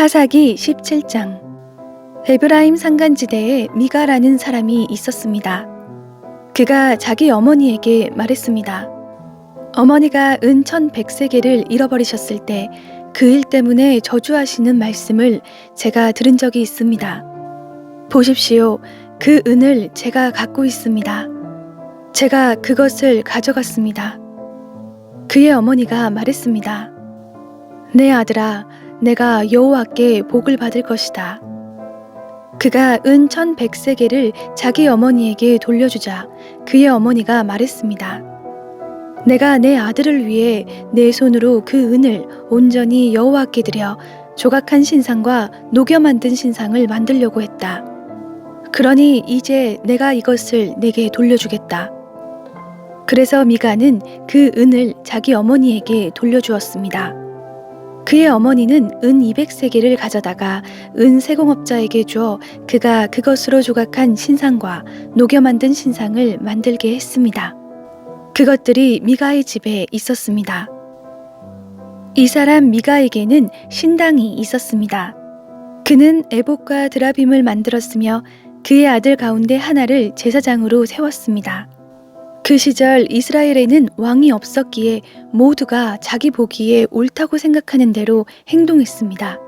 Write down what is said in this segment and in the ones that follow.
사사기 17장. 에브라임 산간지대에 미가라는 사람이 있었습니다. 그가 자기 어머니에게 말했습니다. 어머니가 은 1100세겔을 잃어버리셨을 때 그 일 때문에 저주하시는 말씀을 제가 들은 적이 있습니다. 보십시오. 그 은을 제가 갖고 있습니다. 제가 그것을 가져갔습니다. 그의 어머니가 말했습니다. 내 아들아, 내가 여호와께 복을 받을 것이다. 그가 은 1100세겔을 자기 어머니에게 돌려주자 그의 어머니가 말했습니다. 내가 내 아들을 위해 내 손으로 그 은을 온전히 여호와께 드려 조각한 신상과 녹여 만든 신상을 만들려고 했다. 그러니 이제 내가 이것을 내게 돌려주겠다. 그래서 미가는 그 은을 자기 어머니에게 돌려주었습니다. 그의 어머니는 은 200세겔을 가져다가 은 세공업자에게 주어 그가 그것으로 조각한 신상과 녹여 만든 신상을 만들게 했습니다. 그것들이 미가의 집에 있었습니다. 이 사람 미가에게는 신당이 있었습니다. 그는 에봇과 드라빔을 만들었으며 그의 아들 가운데 하나를 제사장으로 세웠습니다. 그 시절 이스라엘에는 왕이 없었기에 모두가 자기 보기에 옳다고 생각하는 대로 행동했습니다.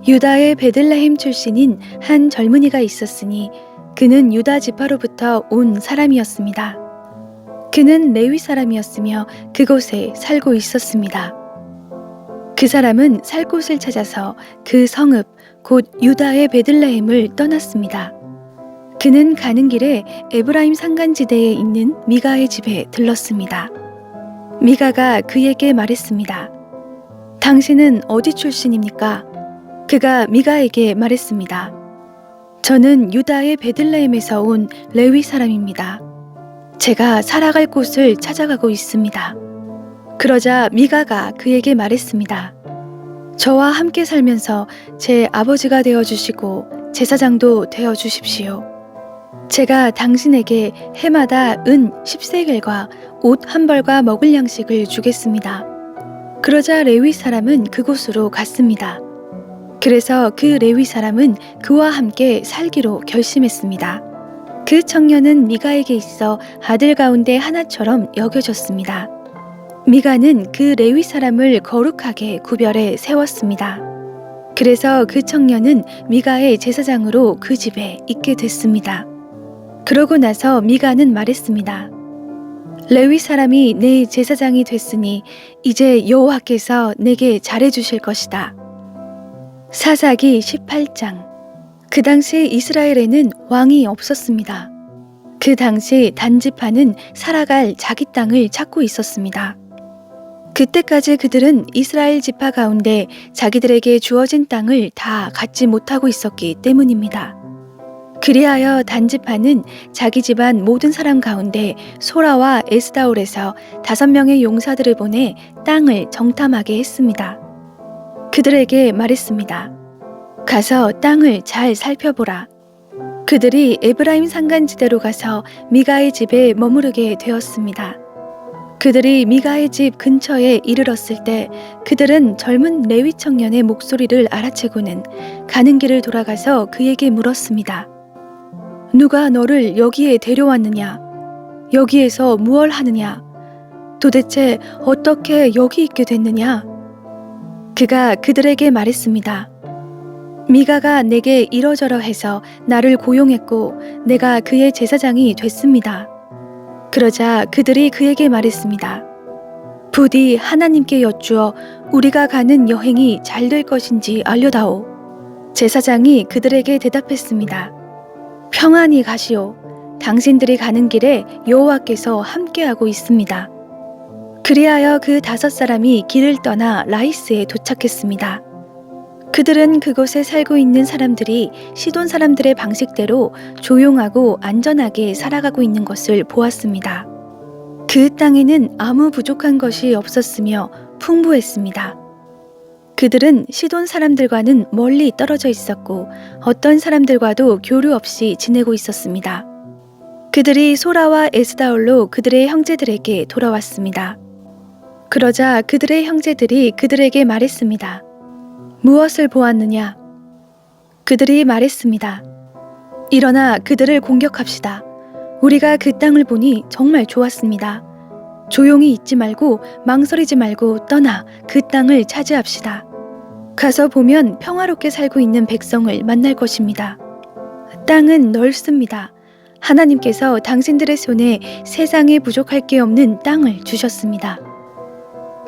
유다의 베들레헴 출신인 한 젊은이가 있었으니 그는 유다 지파로부터 온 사람이었습니다. 그는 레위 사람이었으며 그곳에 살고 있었습니다. 그 사람은 살 곳을 찾아서 그 성읍 곧 유다의 베들레헴을 떠났습니다. 그는 가는 길에 에브라임 산간지대에 있는 미가의 집에 들렀습니다. 미가가 그에게 말했습니다. 당신은 어디 출신입니까? 그가 미가에게 말했습니다. 저는 유다의 베들레헴에서 온 레위 사람입니다. 제가 살아갈 곳을 찾아가고 있습니다. 그러자 미가가 그에게 말했습니다. 저와 함께 살면서 제 아버지가 되어주시고 제사장도 되어주십시오. 제가 당신에게 해마다 은 10세겔과 옷 한 벌과 먹을 양식을 주겠습니다. 그러자 레위 사람은 그곳으로 갔습니다. 그래서 그 레위 사람은 그와 함께 살기로 결심했습니다. 그 청년은 미가에게 있어 아들 가운데 하나처럼 여겨졌습니다. 미가는 그 레위 사람을 거룩하게 구별해 세웠습니다. 그래서 그 청년은 미가의 제사장으로 그 집에 있게 됐습니다. 그러고 나서 미가는 말했습니다. 레위 사람이 내 제사장이 됐으니 이제 여호와께서 내게 잘해주실 것이다. 사사기 18장. 그 당시 이스라엘에는 왕이 없었습니다. 그 당시 단지파는 살아갈 자기 땅을 찾고 있었습니다. 그때까지 그들은 이스라엘 지파 가운데 자기들에게 주어진 땅을 다 갖지 못하고 있었기 때문입니다. 그리하여 단지파는 자기 집안 모든 사람 가운데 소라와 에스다올에서 5명의 용사들을 보내 땅을 정탐하게 했습니다. 그들에게 말했습니다. 가서 땅을 잘 살펴보라. 그들이 에브라임 산간지대로 가서 미가의 집에 머무르게 되었습니다. 그들이 미가의 집 근처에 이르렀을 때 그들은 젊은 레위 청년의 목소리를 알아채고는 가는 길을 돌아가서 그에게 물었습니다. 누가 너를 여기에 데려왔느냐? 여기에서 무얼 하느냐? 도대체 어떻게 여기 있게 됐느냐? 그가 그들에게 말했습니다. 미가가 내게 이러저러 해서 나를 고용했고 내가 그의 제사장이 됐습니다. 그러자 그들이 그에게 말했습니다. 부디 하나님께 여쭈어 우리가 가는 여행이 잘 될 것인지 알려다오. 제사장이 그들에게 대답했습니다. 평안히 가시오. 당신들이 가는 길에 여호와께서 함께하고 있습니다. 그리하여 그 5사람이 길을 떠나 라이스에 도착했습니다. 그들은 그곳에 살고 있는 사람들이 시돈 사람들의 방식대로 조용하고 안전하게 살아가고 있는 것을 보았습니다. 그 땅에는 아무 부족한 것이 없었으며 풍부했습니다. 그들은 시돈 사람들과는 멀리 떨어져 있었고 어떤 사람들과도 교류 없이 지내고 있었습니다. 그들이 소라와 에스다올로 그들의 형제들에게 돌아왔습니다. 그러자 그들의 형제들이 그들에게 말했습니다. 무엇을 보았느냐? 그들이 말했습니다. 일어나 그들을 공격합시다. 우리가 그 땅을 보니 정말 좋았습니다. 조용히 있지 말고 망설이지 말고 떠나 그 땅을 차지합시다. 가서 보면 평화롭게 살고 있는 백성을 만날 것입니다. 땅은 넓습니다. 하나님께서 당신들의 손에 세상에 부족할 게 없는 땅을 주셨습니다.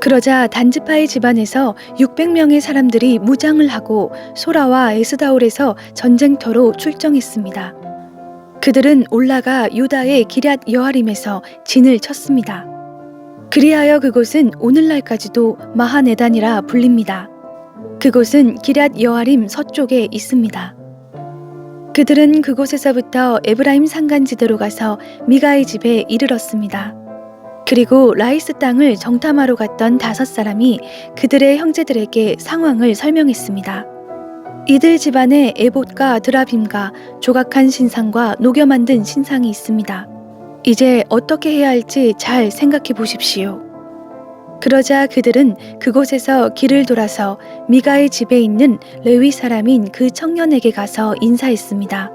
그러자 단지파의 집안에서 600명의 사람들이 무장을 하고 소라와 에스다올에서 전쟁터로 출정했습니다. 그들은 올라가 유다의 기럇 여아림에서 진을 쳤습니다. 그리하여 그곳은 오늘날까지도 마하네단이라 불립니다. 그곳은 기럇 여아림 서쪽에 있습니다. 그들은 그곳에서부터 에브라임 산간지대로 가서 미가의 집에 이르렀습니다. 그리고 라이스 땅을 정탐하러 갔던 5사람이 그들의 형제들에게 상황을 설명했습니다. 이들 집안에 에봇과 드라빔과 조각한 신상과 녹여 만든 신상이 있습니다. 이제 어떻게 해야 할지 잘 생각해 보십시오. 그러자 그들은 그곳에서 길을 돌아서 미가의 집에 있는 레위 사람인 그 청년에게 가서 인사했습니다.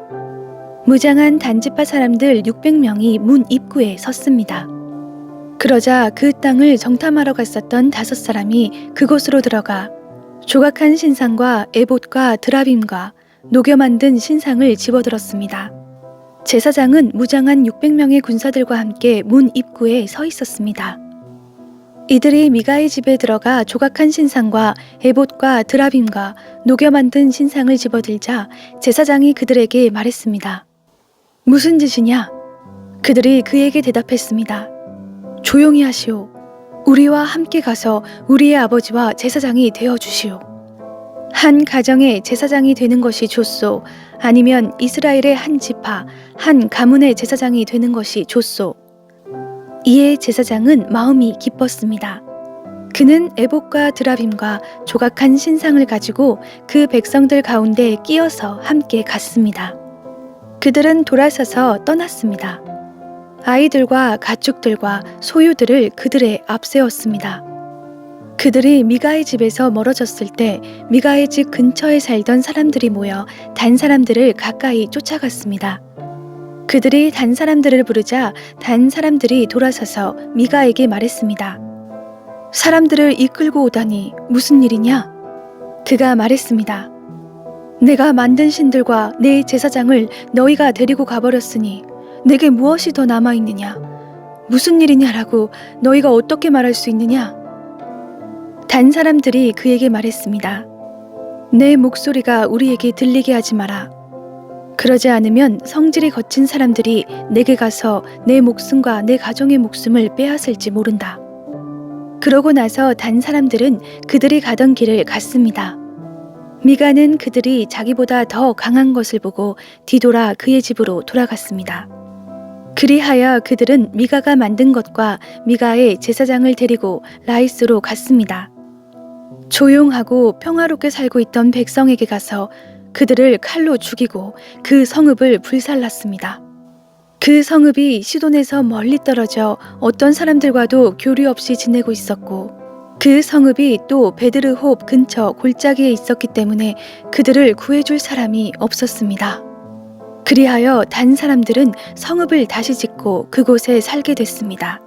무장한 단지파 사람들 600명이 문 입구에 섰습니다. 그러자 그 땅을 정탐하러 갔었던 5사람이 그곳으로 들어가 조각한 신상과 에봇과 드라빔과 녹여 만든 신상을 집어들었습니다. 제사장은 무장한 600명의 군사들과 함께 문 입구에 서 있었습니다. 이들이 미가의 집에 들어가 조각한 신상과 에봇과 드라빔과 녹여 만든 신상을 집어들자 제사장이 그들에게 말했습니다. 무슨 짓이냐? 그들이 그에게 대답했습니다. 조용히 하시오. 우리와 함께 가서 우리의 아버지와 제사장이 되어 주시오. 한 가정의 제사장이 되는 것이 좋소. 아니면 이스라엘의 한 지파, 한 가문의 제사장이 되는 것이 좋소. 이에 제사장은 마음이 기뻤습니다. 그는 에봇과 드라빔과 조각한 신상을 가지고 그 백성들 가운데 끼어서 함께 갔습니다. 그들은 돌아서서 떠났습니다. 아이들과 가축들과 소유들을 그들의 앞세웠습니다. 그들이 미가의 집에서 멀어졌을 때 미가의 집 근처에 살던 사람들이 모여 단 사람들을 가까이 쫓아갔습니다. 그들이 단 사람들을 부르자 단 사람들이 돌아서서 미가에게 말했습니다. 사람들을 이끌고 오다니 무슨 일이냐? 그가 말했습니다. 내가 만든 신들과 내 제사장을 너희가 데리고 가버렸으니 내게 무엇이 더 남아있느냐? 무슨 일이냐라고 너희가 어떻게 말할 수 있느냐? 단 사람들이 그에게 말했습니다. 내 목소리가 우리에게 들리게 하지 마라. 그러지 않으면 성질이 거친 사람들이 내게 가서 내 목숨과 내 가정의 목숨을 빼앗을지 모른다. 그러고 나서 단 사람들은 그들이 가던 길을 갔습니다. 미가는 그들이 자기보다 더 강한 것을 보고 뒤돌아 그의 집으로 돌아갔습니다. 그리하여 그들은 미가가 만든 것과 미가의 제사장을 데리고 라이스로 갔습니다. 조용하고 평화롭게 살고 있던 백성에게 가서 그들을 칼로 죽이고 그 성읍을 불살랐습니다. 그 성읍이 시돈에서 멀리 떨어져 어떤 사람들과도 교류 없이 지내고 있었고 그 성읍이 또 베드르홉 근처 골짜기에 있었기 때문에 그들을 구해줄 사람이 없었습니다. 그리하여 단 사람들은 성읍을 다시 짓고 그곳에 살게 됐습니다.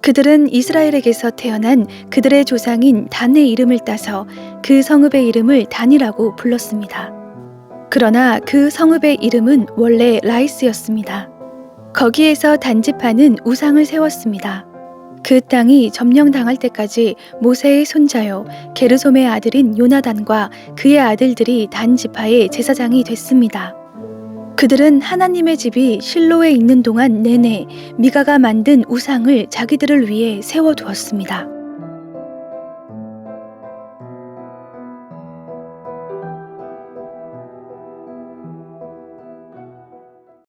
그들은 이스라엘에게서 태어난 그들의 조상인 단의 이름을 따서 그 성읍의 이름을 단이라고 불렀습니다. 그러나 그 성읍의 이름은 원래 라이스였습니다. 거기에서 단지파는 우상을 세웠습니다. 그 땅이 점령당할 때까지 모세의 손자요 게르솜의 아들인 요나단과 그의 아들들이 단지파의 제사장이 됐습니다. 그들은 하나님의 집이 실로에 있는 동안 내내 미가가 만든 우상을 자기들을 위해 세워두었습니다.